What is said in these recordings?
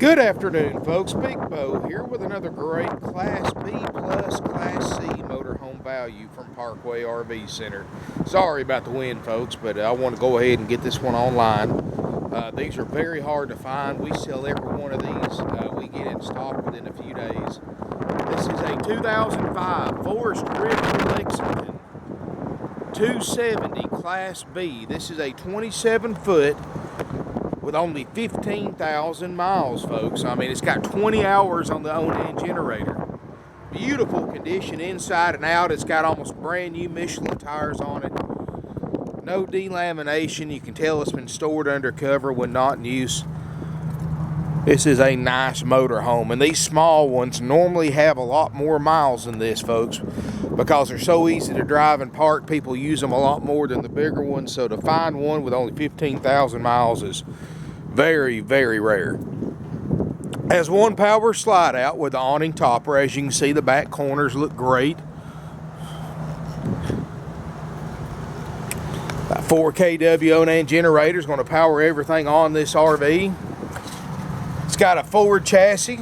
Good afternoon, folks. Big Bo here with another great Class B plus Class C motorhome value from Parkway RV Center. Sorry about the wind, folks, but I want to go ahead and get this one online. These are very hard to find. We sell every one of these. We get in stock within a few days. This is a 2005 Forest River Lexington 270 Class B. This is a 27-foot with only 15,000 miles, folks. I mean, it's got 20 hours on the Onan generator. Beautiful condition inside and out. It's got almost brand new Michelin tires on it. No delamination. You can tell it's been stored under cover when not in use. This is a nice motorhome, and these small ones normally have a lot more miles than this, folks, because they're so easy to drive and park. People use them a lot more than the bigger ones, so to find one with only 15,000 miles is very, very rare. Has one power slide out with the awning topper. As you can see, the back corners look great. 4 kW Onan generator is going to power everything on this RV. It's got a Ford chassis,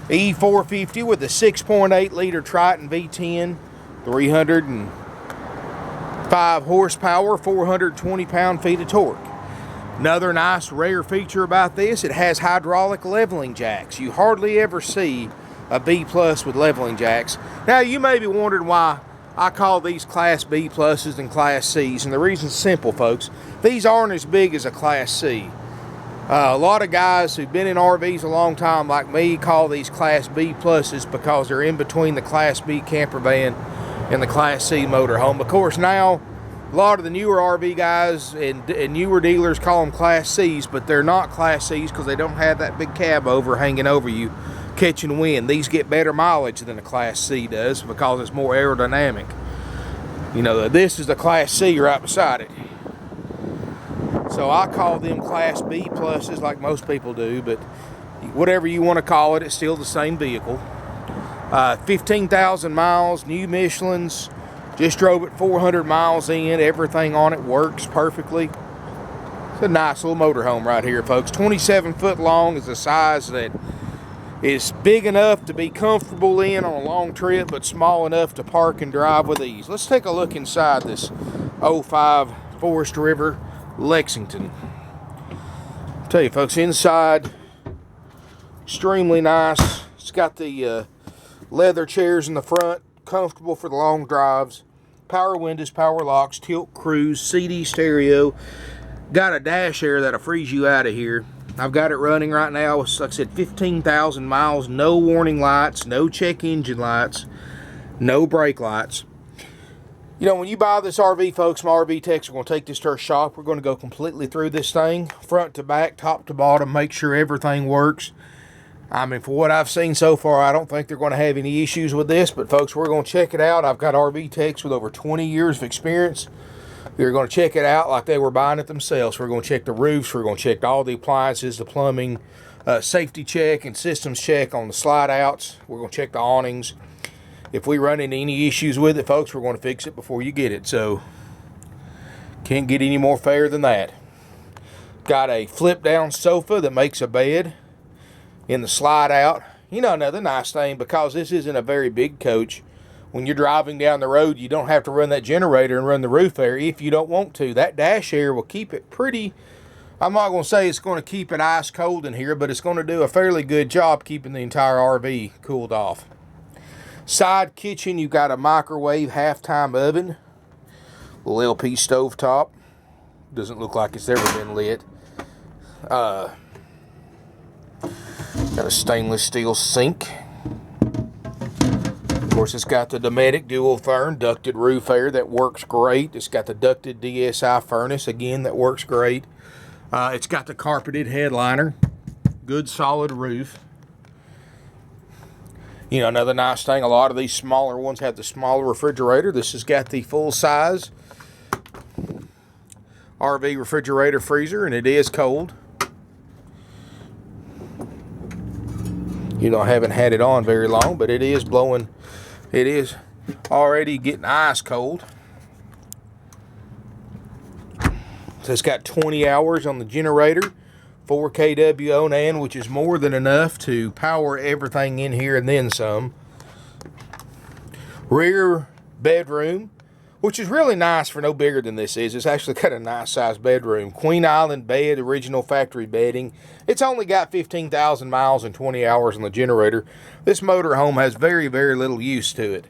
E450 with a 6.8 liter Triton V-10, 305 horsepower, 420 pound-feet of torque. Another nice rare feature about this, it has hydraulic leveling jacks. You hardly ever see a B plus with leveling jacks. Now you may be wondering why I call these Class B pluses and Class C's, and the reason's simple, folks. These aren't as big as a Class C. A lot of guys who've been in RVs a long time, like me, call these Class B pluses because they're in between the Class B camper van and the Class C motorhome. Of course, now a lot of the newer RV guys and newer dealers call them Class C's, but they're not Class C's because they don't have that big cab over hanging over you, catching wind. These get better mileage than a Class C does because it's more aerodynamic. You know, this is the Class C right beside it. So I call them Class B pluses like most people do, but whatever you want to call it, it's still the same vehicle. 15,000 miles, new Michelins. Just drove it 400 miles in. Everything on it works perfectly. It's a nice little motorhome right here, folks. 27 foot long is a size that is big enough to be comfortable in on a long trip, but small enough to park and drive with ease. Let's take a look inside this 05 Forest River Lexington. I'll tell you, folks, inside, extremely nice. It's got the leather chairs in the front, comfortable for the long drives. Power windows, power locks, tilt cruise, CD stereo. Got a dash air that'll freeze you out of here. I've got it running right now with, like I said, 15,000 miles, no warning lights, no check engine lights, no brake lights. You know, when you buy this RV, folks, my RV techs are going to take this to our shop. We're going to go completely through this thing, front to back, top to bottom, make sure everything works. I mean, for what I've seen so far, I don't think they're going to have any issues with this, but folks, we're going to check it out. I've got RV techs with over 20 years of experience. They're going to check it out like they were buying it themselves. We're going to check the roofs. We're going to check all the appliances, the plumbing, safety check and systems check on the slide outs. We're going to check the awnings. If we run into any issues with it, folks, we're going to fix it before you get it. So, can't get any more fair than that. Got a flip-down sofa that makes a bed in the slide out. You know, another nice thing, because this isn't a very big coach, when you're driving down the road, you don't have to run that generator and run the roof air if you don't want to. That dash air will keep it pretty, I'm not going to say it's going to keep it ice cold in here, but it's going to do a fairly good job keeping the entire RV cooled off. Side kitchen, you got a microwave half-time oven, little LP stove top. Doesn't look like it's ever been lit. Got a stainless steel sink. Of course, it's got the Dometic dual furnace, ducted roof air that works great. It's got the ducted DSI furnace, again, that works great. It's got the carpeted headliner, good solid roof. You know, another nice thing, a lot of these smaller ones have the smaller refrigerator. This has got the full-size RV refrigerator freezer, and it is cold. You know, I haven't had it on very long, but it is blowing. It is already getting ice cold. So it's got 20 hours on the generator, 4 kW Onan, which is more than enough to power everything in here and then some. Rear bedroom, which is really nice for no bigger than this is. It's actually got a nice sized bedroom. Queen Island bed, original factory bedding. It's only got 15,000 miles and 20 hours on the generator. This motorhome has very, very little use to it.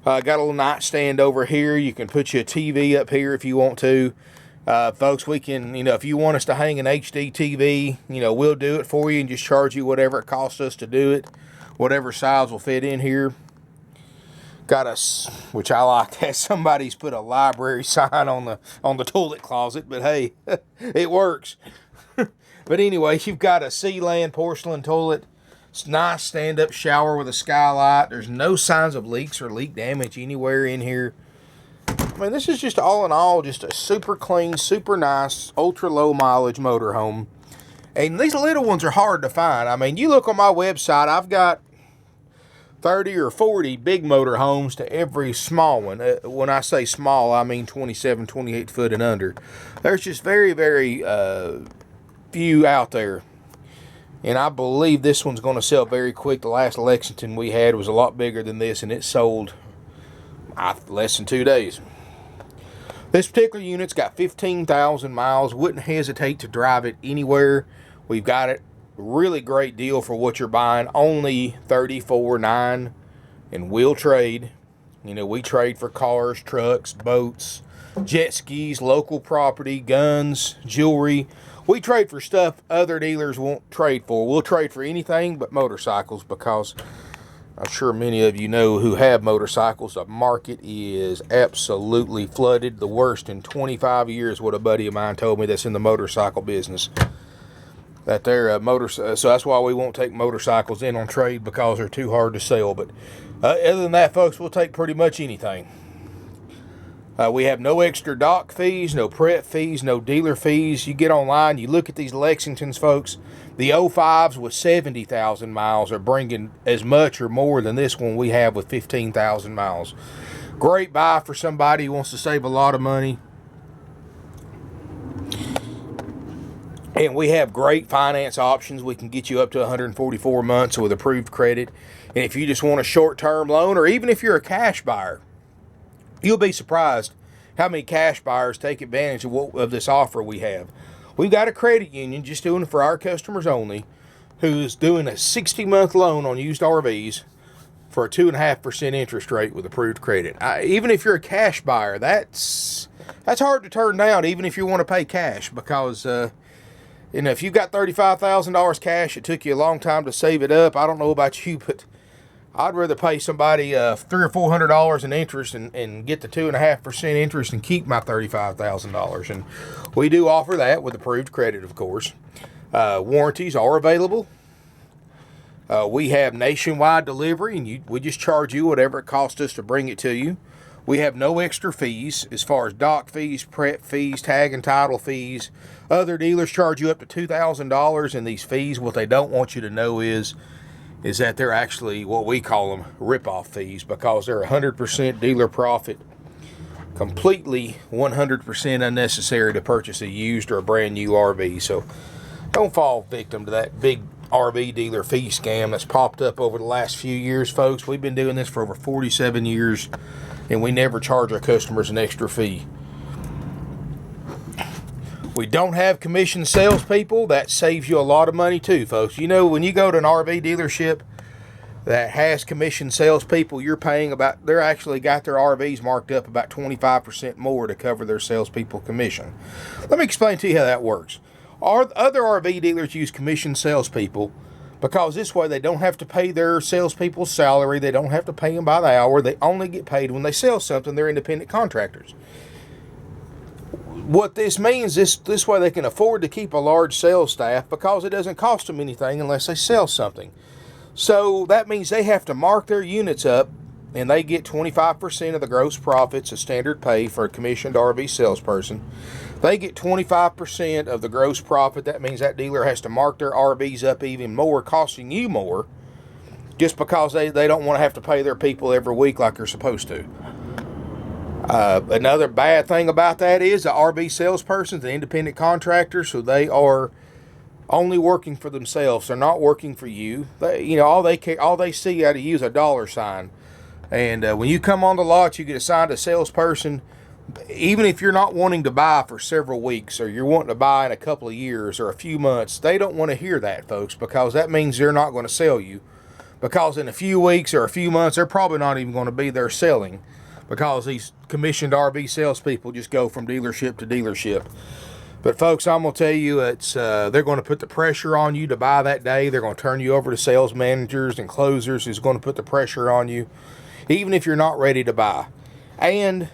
Got a little nightstand over here. You can put your TV up here if you want to. Folks, we can, if you want us to hang an HD TV, we'll do it for you and just charge you whatever it costs us to do it. Whatever size will fit in here. Got us, which I like that somebody's put a library sign on the toilet closet, but hey, it works. But anyway, you've got a Sealand porcelain toilet. It's a nice stand-up shower with a skylight. There's no signs of leaks or leak damage anywhere in here. I mean, this is just all in all just a super clean, super nice, ultra low mileage motorhome. And these little ones are hard to find. I mean, you look on my website, I've got 30 or 40 big motorhomes to every small one. When I say small, I mean 27, 28 foot and under. There's just very, very few out there. And I believe this one's going to sell very quick. The last Lexington we had was a lot bigger than this, and it sold less than 2 days. This particular unit's got 15,000 miles. Wouldn't hesitate to drive it anywhere. We've got it. Really great deal for what you're buying. Only $34,900, and we'll trade. We trade for cars, trucks, boats, jet skis, local property, guns, jewelry. We trade for stuff other dealers won't trade for. We'll trade for anything but motorcycles, because I'm sure many of you know who have motorcycles. The market is absolutely flooded. The worst in 25 years, what a buddy of mine told me that's in the motorcycle business. That they're so that's why we won't take motorcycles in on trade, because they're too hard to sell. But other than that, folks, we'll take pretty much anything. We have no extra dock fees, no prep fees, no dealer fees. You get online, you look at these Lexingtons, folks. The 05s with 70,000 miles are bringing as much or more than this one we have with 15,000 miles. Great buy for somebody who wants to save a lot of money. And we have great finance options. We can get you up to 144 months with approved credit. And if you just want a short-term loan, or even if you're a cash buyer, you'll be surprised how many cash buyers take advantage of this offer we have. We've got a credit union just doing it for our customers only, who's doing a 60-month loan on used RVs for a 2.5% interest rate with approved credit. Even if you're a cash buyer, that's hard to turn down, even if you want to pay cash, because if you've got $35,000 cash, it took you a long time to save it up. I don't know about you, but I'd rather pay somebody $300 or $400 in interest and get the 2.5% interest and keep my $35,000. And we do offer that with approved credit, of course. Warranties are available. We have nationwide delivery, and we just charge you whatever it costs us to bring it to you. We have no extra fees as far as dock fees, prep fees, tag and title fees. Other dealers charge you up to $2,000 in these fees. What they don't want you to know is that they're actually what we call them rip-off fees, because they're 100% dealer profit, completely 100% unnecessary to purchase a used or a brand new RV. So don't fall victim to that big RV dealer fee scam that's popped up over the last few years, folks. We've been doing this for over 47 years, and we never charge our customers an extra fee. We don't have commissioned salespeople. That saves you a lot of money too, folks. When you go to an RV dealership that has commissioned salespeople, you're paying they're actually got their RVs marked up about 25% more to cover their salespeople commission. Let me explain to you how that works. Other RV dealers use commissioned salespeople because this way they don't have to pay their salespeople's salary. They don't have to pay them by the hour. They only get paid when they sell something. They're independent contractors. What this means is this way they can afford to keep a large sales staff, because it doesn't cost them anything unless they sell something. So that means they have to mark their units up, and they get 25% of the gross profits as standard pay for a commissioned RV salesperson. They get 25% of the gross profit. That means that dealer has to mark their RVs up even more, costing you more, just because they don't want to have to pay their people every week like they're supposed to. Another bad thing about that is the RV salesperson's an independent contractor, so they are only working for themselves. They're not working for you. All they see out of you is a dollar sign. And when you come on the lot, you get assigned a salesperson. Even if you're not wanting to buy for several weeks, or you're wanting to buy in a couple of years or a few months, they don't want to hear that, folks, because that means they're not going to sell you. Because in a few weeks or a few months, they're probably not even going to be there selling, because these commissioned RV salespeople just go from dealership to dealership. But folks, I'm going to tell you, they're going to put the pressure on you to buy that day. They're going to turn you over to sales managers and closers who's going to put the pressure on you, even if you're not ready to buy. And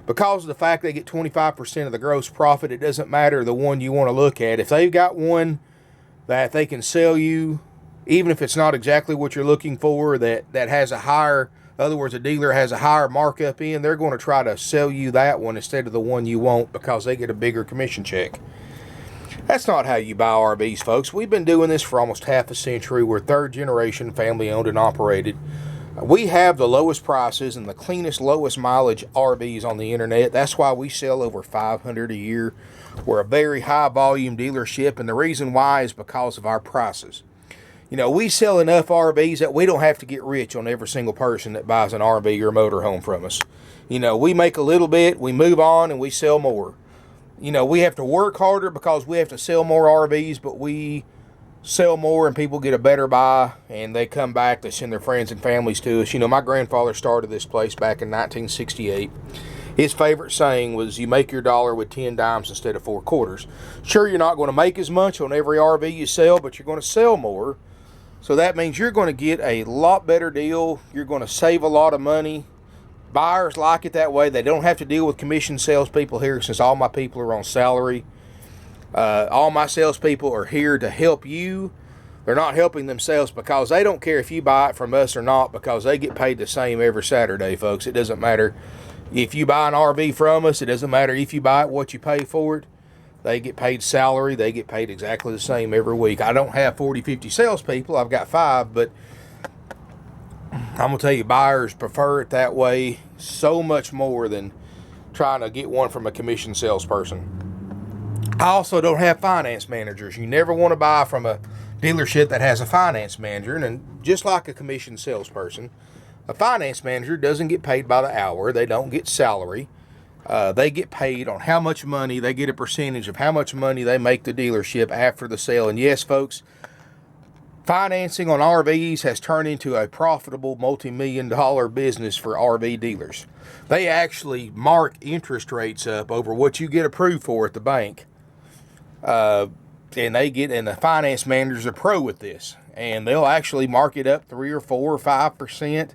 because of the fact they get 25% of the gross profit, it doesn't matter the one you want to look at. If they've got one that they can sell you, even if it's not exactly what you're looking for, that has a higher, in other words, a dealer has a higher markup in, they're going to try to sell you that one instead of the one you want, because they get a bigger commission check. That's not how you buy RVs, folks. We've been doing this for almost half a century. We're third generation, family owned and operated. We have the lowest prices and the cleanest, lowest mileage RVs on the internet. That's why we sell over 500 a year. We're a very high volume dealership, and the reason why is because of our prices. We sell enough RVs that we don't have to get rich on every single person that buys an RV or motorhome from us. We make a little bit, we move on, and we sell more. We have to work harder because we have to sell more RVs, but we sell more and people get a better buy, and they come back, they send their friends and families to us. My grandfather started this place back in 1968. His favorite saying was, you make your dollar with 10 dimes instead of 4 quarters. Sure, you're not going to make as much on every RV you sell, but you're going to sell more. So that means you're going to get a lot better deal. You're going to save a lot of money. Buyers like it that way. They don't have to deal with commission salespeople here, since all my people are on salary. All my salespeople are here to help you. They're not helping themselves, because they don't care if you buy it from us or not, because they get paid the same every Saturday, folks. It doesn't matter if you buy an RV from us. It doesn't matter if you buy it, what you pay for it. They get paid salary. They get paid exactly the same every week. I don't have 40, 50 salespeople. I've got 5, but I'm going to tell you, buyers prefer it that way so much more than trying to get one from a commission salesperson. I also don't have finance managers. You never want to buy from a dealership that has a finance manager. And just like a commission salesperson, a finance manager doesn't get paid by the hour. They don't get salary. They get paid on how much money. They get a percentage of how much money they make the dealership after the sale. And yes, folks, financing on RVs has turned into a profitable multi-million-dollar business for RV dealers. They actually mark interest rates up over what you get approved for at the bank. And the finance managers are pro with this. And they'll actually mark it up 3 or 4 or 5%.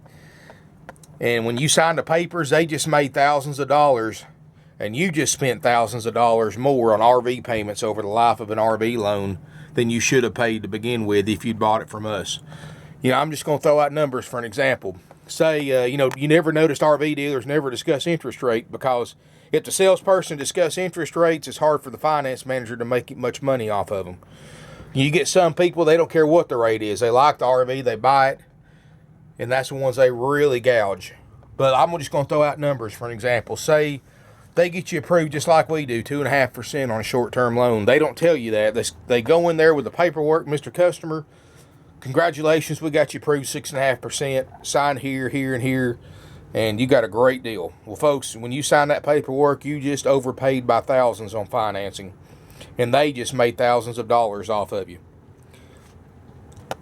And when you sign the papers, they just made thousands of dollars, and you just spent thousands of dollars more on RV payments over the life of an RV loan than you should have paid to begin with if you'd bought it from us. I'm just going to throw out numbers for an example. Say, you never noticed RV dealers never discuss interest rate, because if the salesperson discuss interest rates, it's hard for the finance manager to make much money off of them. You get some people, they don't care what the rate is. They like the RV, they buy it, and that's the ones they really gouge. But I'm just going to throw out numbers for an example. Say they get you approved just like we do, 2.5% on a short-term loan. They don't tell you that. They go in there with the paperwork, Mr. Customer, congratulations, we got you approved 6.5%. Sign here, here, and here, and you got a great deal. Well, folks, when you sign that paperwork, you just overpaid by thousands on financing, and they just made thousands of dollars off of you.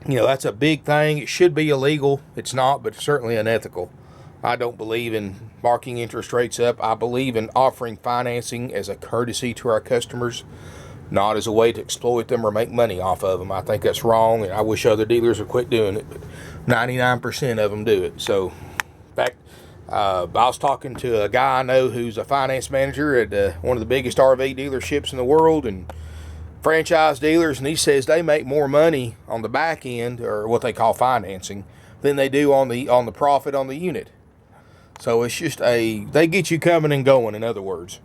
That's a big thing. It should be illegal. It's not, but it's certainly unethical. I don't believe in marking interest rates up. I believe in offering financing as a courtesy to our customers, not as a way to exploit them or make money off of them. I think that's wrong, and I wish other dealers would quit doing it, but 99% of them do it. So, in fact, I was talking to a guy I know who's a finance manager at one of the biggest RV dealerships in the world, and franchise dealers, and he says they make more money on the back end, or what they call financing, than they do on the profit on the unit. So it's just they get you coming and going, in other words.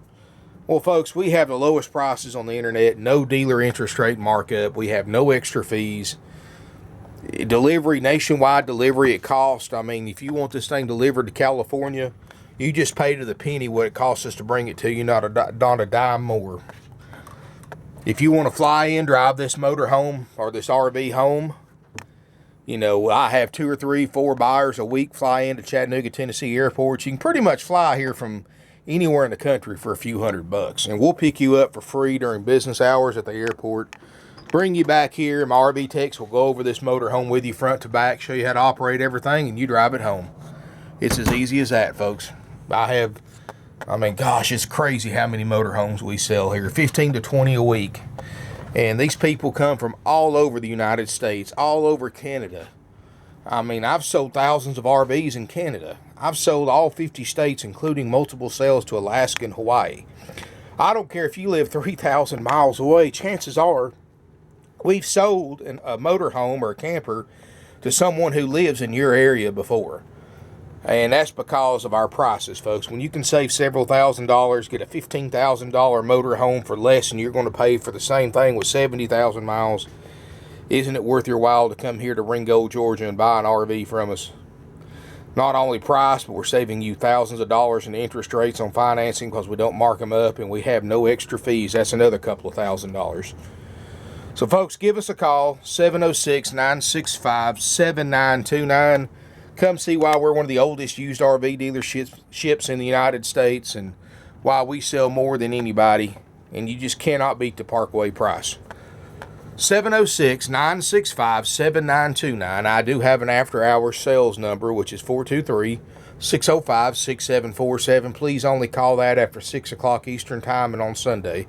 Well, folks, we have the lowest prices on the internet, no dealer interest rate markup, we have no extra fees. Delivery, nationwide delivery at cost. I mean, if you want this thing delivered to California, you just pay to the penny what it costs us to bring it to you, not a dime more. If you want to fly in, drive this motor home or this RV home, you know, I have 2 or 3, 4 buyers a week fly into Chattanooga, Tennessee airport. You can pretty much fly here from anywhere in the country for a few $100, and we'll pick you up for free during business hours at the airport. Bring you back here. My RV techs will go over this motor home with you front to back, show you how to operate everything, and you drive it home. It's as easy as that, folks. I mean, gosh, it's crazy how many motorhomes we sell here. 15 to 20 a week. And these people come from all over the United States, all over Canada. I mean, I've sold thousands of RVs in Canada. I've sold all 50 states, including multiple sales to Alaska and Hawaii. I don't care if you live 3,000 miles away. Chances are we've sold a motorhome or a camper to someone who lives in your area before. And that's because of our prices, folks. When you can save several $1,000s, get a $15,000 motorhome for less than you're going to pay for the same thing with 70,000 miles, isn't it worth your while to come here to Ringgold, Georgia and buy an RV from us? Not only price, but we're saving you thousands of dollars in interest rates on financing because we don't mark them up, and we have no extra fees. That's another couple of $1,000s. So, folks, give us a call, 706-965-7929. Come see why we're one of the oldest used RV dealerships in the United States, and why we sell more than anybody, and you just cannot beat the Parkway price. 706-965-7929. I do have an after-hours sales number, which is 423-605-6747. Please only call that after 6 o'clock Eastern Time and on Sunday.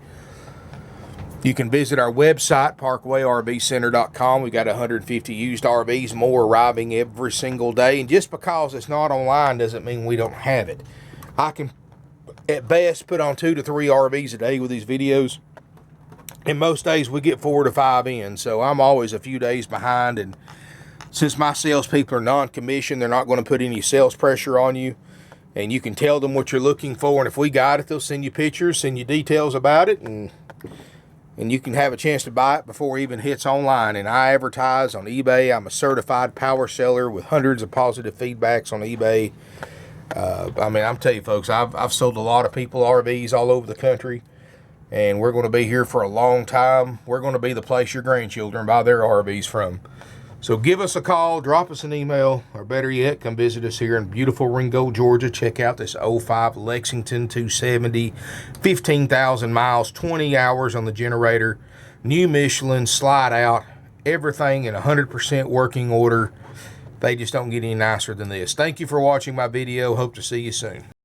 You can visit our website, parkwayrvcenter.com. We've got 150 used RVs, more arriving every single day. And just because it's not online doesn't mean we don't have it. I can, at best, put on 2 to 3 RVs a day with these videos. And most days we get 4 to 5 in. So I'm always a few days behind. And since my salespeople are non-commissioned, they're not going to put any sales pressure on you. And you can tell them what you're looking for. And if we got it, they'll send you pictures, send you details about it. And you can have a chance to buy it before it even hits online. And I advertise on eBay. I'm a certified power seller with hundreds of positive feedbacks on eBay. I mean, I'm telling you, folks, I've sold a lot of people RVs all over the country. And we're going to be here for a long time. We're going to be the place your grandchildren buy their RVs from. So give us a call, drop us an email, or better yet, come visit us here in beautiful Ringgold, Georgia. Check out this 05 Lexington 270, 15,000 miles, 20 hours on the generator, new Michelin, slide out, everything in 100% working order. They just don't get any nicer than this. Thank you for watching my video. Hope to see you soon.